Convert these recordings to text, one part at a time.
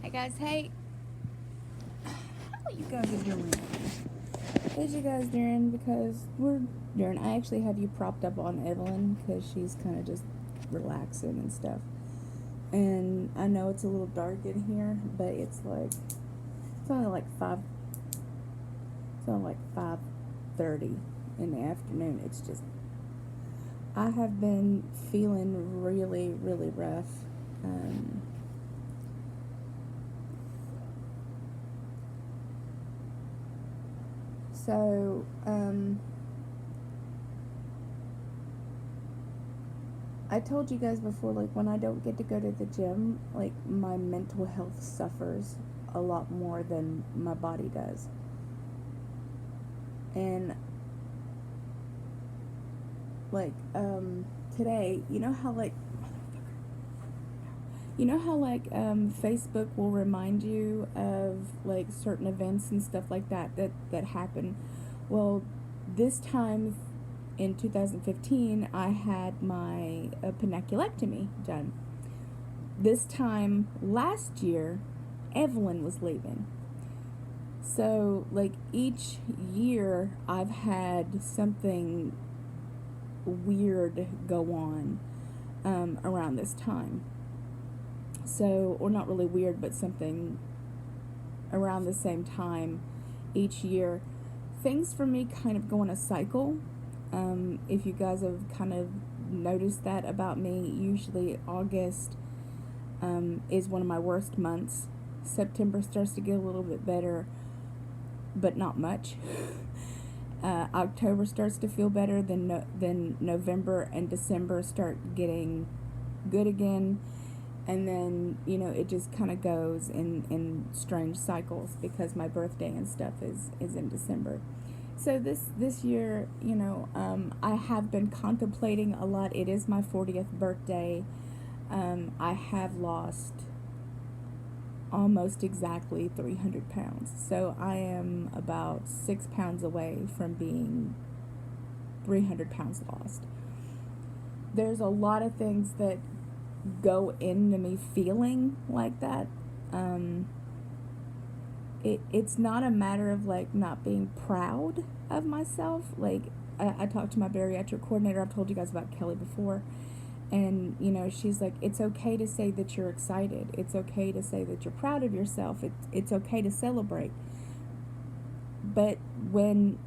Hey guys, hey, how you guys are doing? How's you guys doing? Because we're doing. I actually have you propped up on Evelyn because she's kind of just relaxing and stuff. And I know it's a little dark in here, but it's only like 5:30 in the afternoon. It's just I have been feeling really, really rough. Um, so, I told you guys before, like, when I don't get to go to the gym, like, my mental health suffers a lot more than my body does. And, like, today, Facebook will remind you of, like, certain events and stuff like that happen. Well, this time in 2015, I had my appendectomy done. This time last year, Evelyn was leaving. So, like, each year I've had something weird go on around this time. So, or not really weird, but something around the same time each year. Things for me kind of go in a cycle. If you guys have kind of noticed that about me, usually August is one of my worst months. September starts to get a little bit better, but not much. October starts to feel better, then November and December start getting good again, and then it just kind of goes in strange cycles because my birthday and stuff is in December. So this year, I have been contemplating a lot. It is my 40th birthday. I have lost almost exactly 300 pounds. So I am about 6 pounds away from being 300 pounds lost. There's a lot of things that go into me feeling like that. It's not a matter of, like, not being proud of myself. Like, I talked to my bariatric coordinator. I've told you guys about Kelly before. And, she's like, it's okay to say that you're excited. It's okay to say that you're proud of yourself. It's okay to celebrate. But when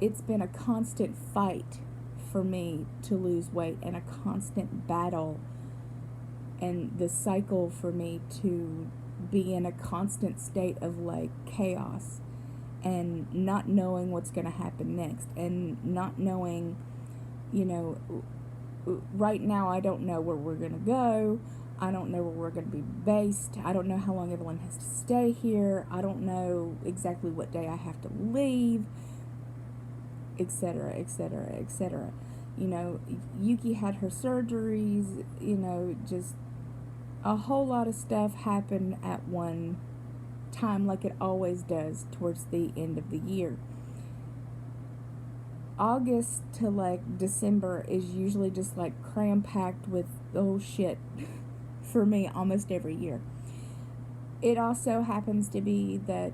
it's been a constant fight for me to lose weight and a constant battle and the cycle for me to be in a constant state of, like, chaos and not knowing what's going to happen next and not knowing, right now I don't know where we're going to go. I don't know where we're going to be based. I don't know how long everyone has to stay here. I don't know exactly what day I have to leave, etc., etc., etc. Yuki had her surgeries, just a whole lot of stuff happened at one time, like it always does towards the end of the year. August to, like, December is usually just, like, cram-packed with shit for me almost every year. It also happens to be that,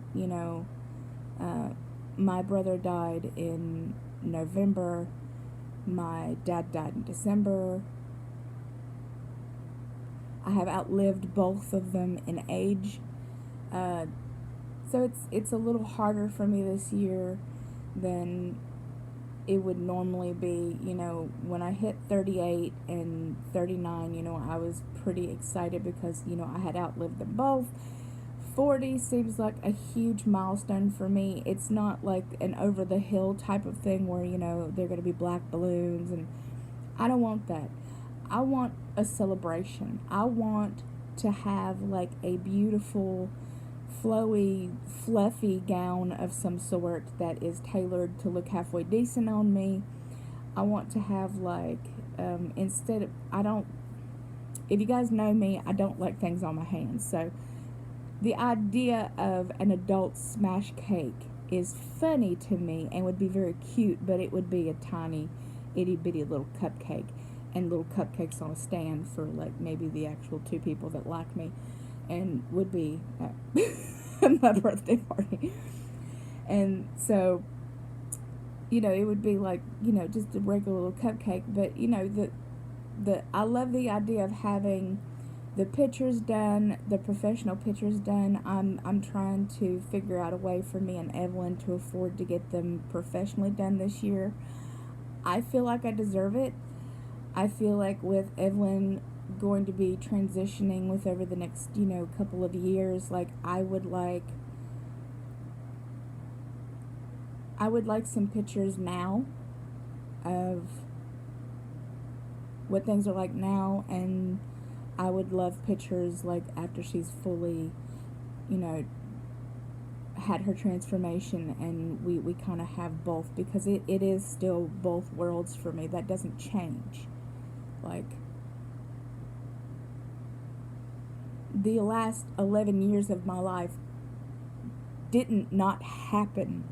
my brother died in November, my dad died in December. I have outlived both of them in age. So it's a little harder for me this year than it would normally be. When I hit 38 and 39, I was pretty excited because, I had outlived them both. 40 seems like a huge milestone for me. It's not like an over-the-hill type of thing where, they're going to be black balloons, and I don't want that. I want a celebration. I want to have, like, a beautiful, flowy, fluffy gown of some sort that is tailored to look halfway decent on me. I want to have, like, instead of, if you guys know me, I don't like things on my hands. So the idea of an adult smash cake is funny to me and would be very cute, but it would be a tiny, itty bitty little cupcake and little cupcakes on a stand for, like, maybe the actual two people that like me. and would be at my birthday party. And so, it would be like, just a regular little cupcake. But, I love the idea of having the pictures done, the professional pictures done. I'm trying to figure out a way for me and Evelyn to afford to get them professionally done this year. I feel like I deserve it. I feel like with Evelyn going to be transitioning with over the next, couple of years, like I would like some pictures now of what things are like now, and I would love pictures like after she's fully, had her transformation, and we kind of have both, because it is still both worlds for me. That doesn't change. Like, the last 11 years of my life didn't not happen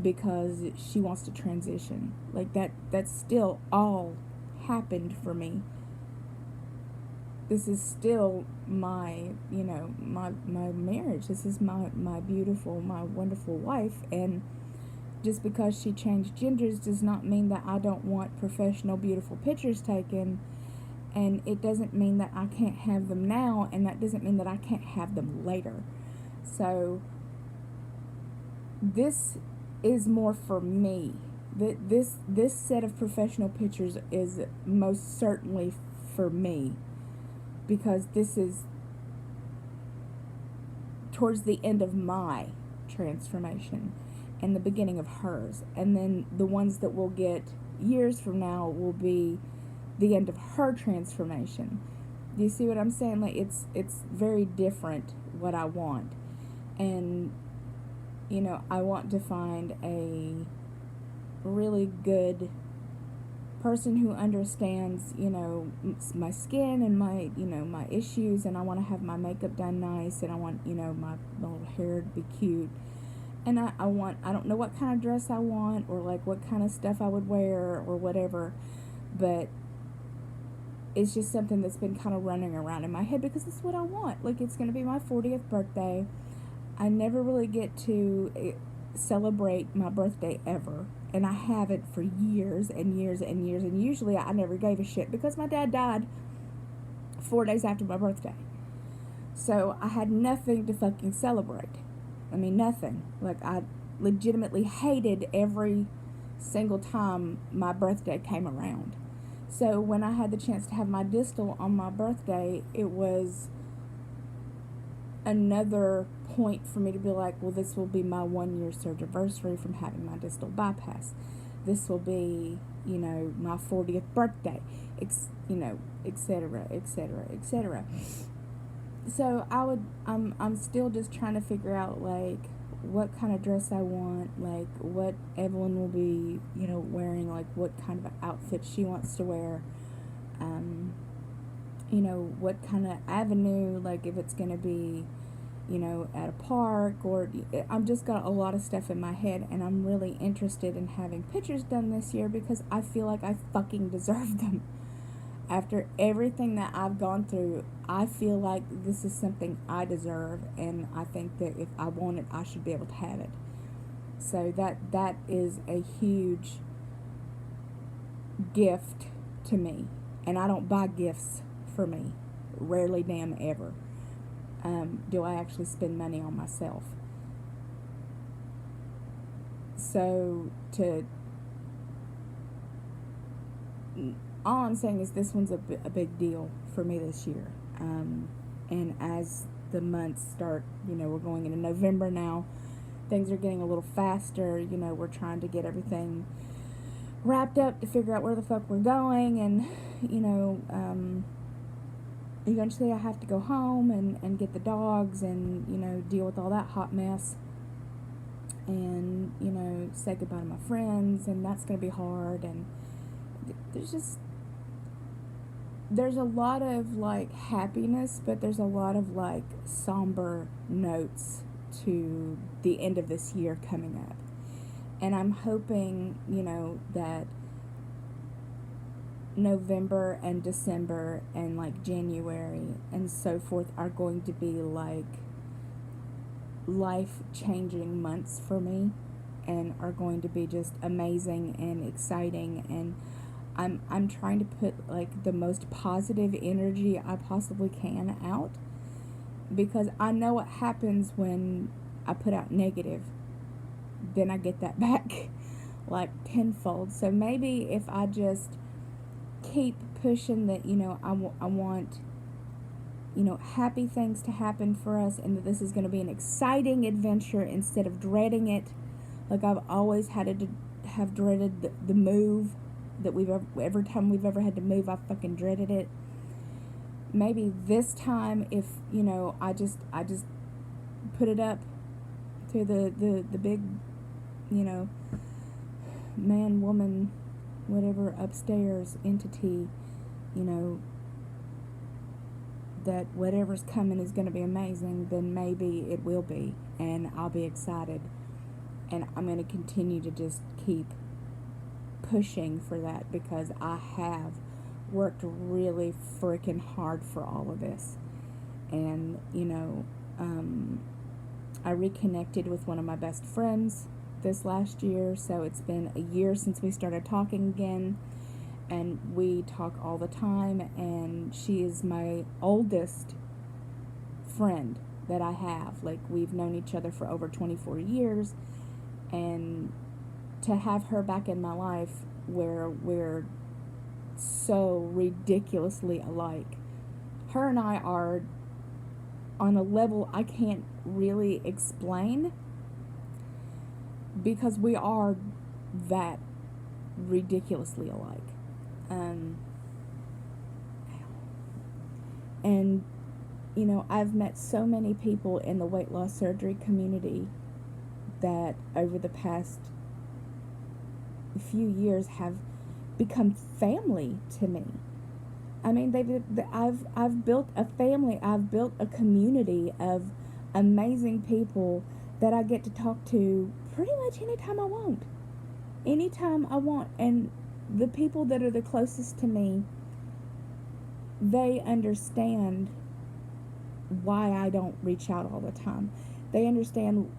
because she wants to transition. Like, that's still all happened for me. This is still my, my marriage. This is my beautiful, my wonderful wife. And just because she changed genders does not mean that I don't want professional, beautiful pictures taken. And it doesn't mean that I can't have them now, and that doesn't mean that I can't have them later. So this is more for me. This set of professional pictures is most certainly for me, because this is towards the end of my transformation and the beginning of hers. And then the ones that we'll get years from now will be the end of her transformation. Do you see what I'm saying? Like, it's very different what I want. And, I want to find a really good person who understands, my skin and my, my issues, and I want to have my makeup done nice, and I want, my little hair to be cute. And I don't know what kind of dress I want, or like what kind of stuff I would wear or whatever, but it's just something that's been kind of running around in my head, because it's what I want. Like, it's going to be my 40th birthday. I never really get to celebrate my birthday ever, and I haven't for years and years and years, and usually I never gave a shit because my dad died 4 days after my birthday. So I had nothing to fucking celebrate. I mean, nothing. Like, I legitimately hated every single time my birthday came around. So when I had the chance to have my distal on my birthday, it was another point for me to be like, well, this will be my 1 year anniversary from having my distal bypass. This will be, my 40th birthday, etc., etc., etc. So I'm still just trying to figure out, like, what kind of dress I want, like what Evelyn will be, wearing, like what kind of outfit she wants to wear, what kind of avenue, like if it's going to be, at a park, or I'm just got a lot of stuff in my head, and I'm really interested in having pictures done this year because I feel like I fucking deserve them. After everything that I've gone through, I feel like this is something I deserve, and I think that if I want it, I should be able to have it. So that is a huge gift to me. And I don't buy gifts for me. Rarely, damn ever, do I actually spend money on myself. So all I'm saying is this one's a big deal for me this year. And as the months start, we're going into November now. Things are getting a little faster. We're trying to get everything wrapped up to figure out where the fuck we're going. And, eventually I have to go home and get the dogs and, deal with all that hot mess. And, say goodbye to my friends. And that's going to be hard. And there's a lot of, like, happiness, but there's a lot of, like, somber notes to the end of this year coming up. And I'm hoping, that November and December and like January and so forth are going to be like life changing months for me and are going to be just amazing and exciting, and I'm trying to put like the most positive energy I possibly can out, because I know what happens when I put out negative, then I get that back like tenfold. So maybe if I just keep pushing that, I want, happy things to happen for us, and that this is going to be an exciting adventure instead of dreading it. Like I've always had to have dreaded the move that every time we've ever had to move, I fucking dreaded it. Maybe this time, if I just put it up to the big, you know, man, woman, whatever upstairs entity, you know, that whatever's coming is going to be amazing, then maybe it will be, and I'll be excited, and I'm going to continue to just keep pushing for that, because I have worked really freaking hard for all of this. And I reconnected with one of my best friends this last year, so it's been a year since we started talking again, and we talk all the time, and she is my oldest friend that I have. Like, we've known each other for over 24 years, and to have her back in my life where we're so ridiculously alike. Her and I are on a level I can't really explain, because we are that ridiculously alike. And I've met so many people in the weight loss surgery community that over the past few years have become family to me. I mean, I've built a family. I've built a community of amazing people that I get to talk to pretty much anytime I want. Anytime I want. And the people that are the closest to me, they understand why I don't reach out all the time. They understand,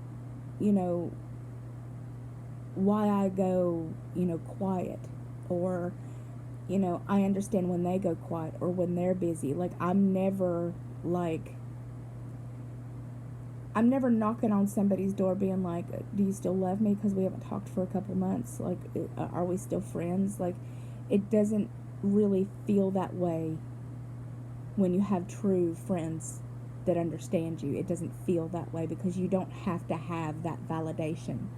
why I go, quiet, or, I understand when they go quiet or when they're busy. Like, I'm never knocking on somebody's door being like, do you still love me because we haven't talked for a couple months? Like, are we still friends? Like, it doesn't really feel that way when you have true friends that understand you. It doesn't feel that way because you don't have to have that validation.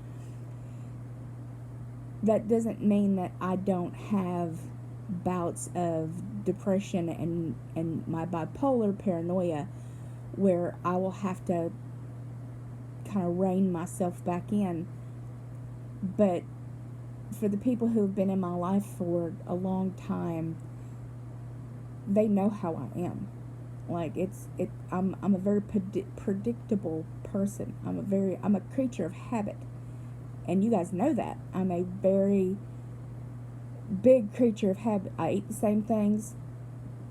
That doesn't mean that I don't have bouts of depression and my bipolar paranoia where I will have to kind of rein myself back in. But for the people who have been in my life for a long time, they know how I am. Like, I'm a very predictable person. I'm a creature of habit. And you guys know that. I'm a very big creature of habit. I eat the same things.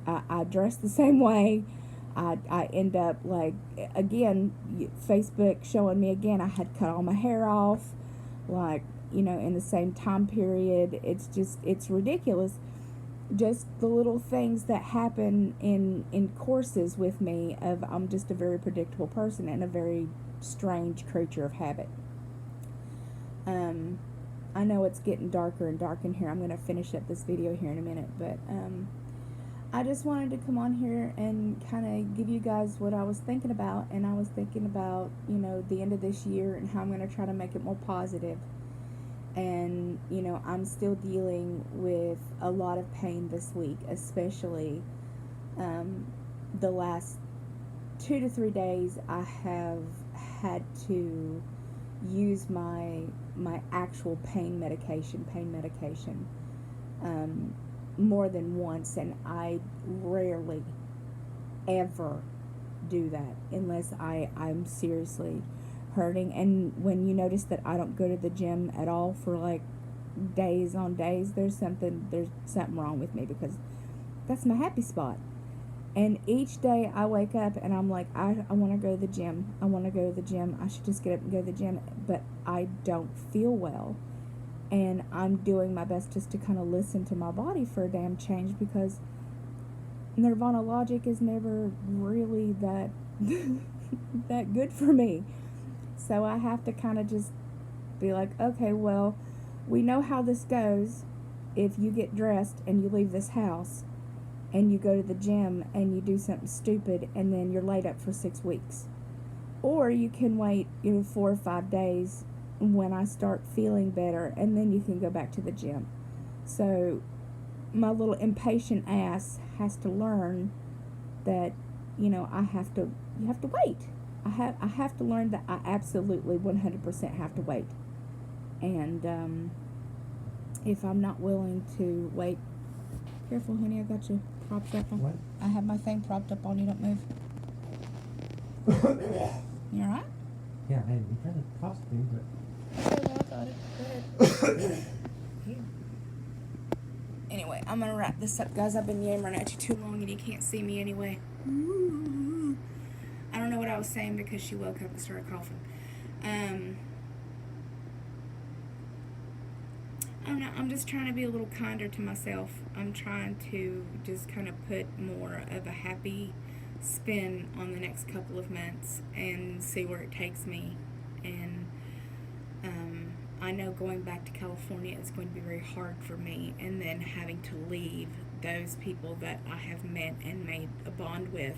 I dress the same way. I end up, like, again, Facebook showing me again, I had cut all my hair off, like, in the same time period. It's ridiculous. Just the little things that happen in courses with me of I'm just a very predictable person and a very strange creature of habit. I know it's getting darker and dark in here. I'm going to finish up this video here in a minute, but I just wanted to come on here and kind of give you guys what I was thinking about, and I was thinking about, the end of this year and how I'm going to try to make it more positive. And, I'm still dealing with a lot of pain this week, especially the last 2 to 3 days. I have had to use my actual pain medication more than once, and I rarely ever do that unless I'm seriously hurting. And when you notice that I don't go to the gym at all for like days on days, there's something wrong with me, because that's my happy spot. And each day I wake up and I'm like, I want to go to the gym. I want to go to the gym. I should just get up and go to the gym. But I don't feel well. And I'm doing my best just to kind of listen to my body for a damn change, because Nirvana Logic is never really that that good for me. So I have to kind of just be like, okay, well, we know how this goes. If you get dressed and you leave this house and you go to the gym and you do something stupid, and then you're laid up for 6 weeks. Or you can wait, 4 or 5 days when I start feeling better, and then you can go back to the gym. So my little impatient ass has to learn that, you have to wait. I have to learn that I absolutely 100% have to wait. And if I'm not willing to wait, careful, honey, I got you propped up on. What? I have my thing propped up on you. Don't move. You alright? Yeah, hey, you kind of tossed me, but. Okay, well, I got it. Go ahead. Anyway, I'm gonna wrap this up, guys. I've been yammering at you too long and you can't see me anyway. I don't know what I was saying because she woke up and started coughing. I don't know. I'm just trying to be a little kinder to myself. I'm trying to just kind of put more of a happy spin on the next couple of months and see where it takes me. And I know going back to California is going to be very hard for me, and then having to leave those people that I have met and made a bond with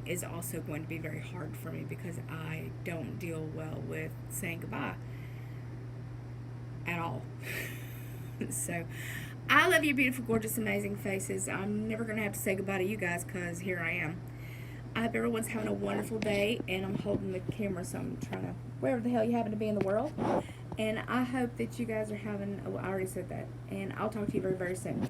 is also going to be very hard for me, because I don't deal well with saying goodbye at all. So I love your beautiful, gorgeous, amazing faces. I'm never going to have to say goodbye to you guys, because here I am. I hope everyone's having a wonderful day, and I'm holding the camera, so I'm trying to, wherever the hell you happen to be in the world. And I hope that you guys are having, oh, I already said that. And I'll talk to you very, very soon.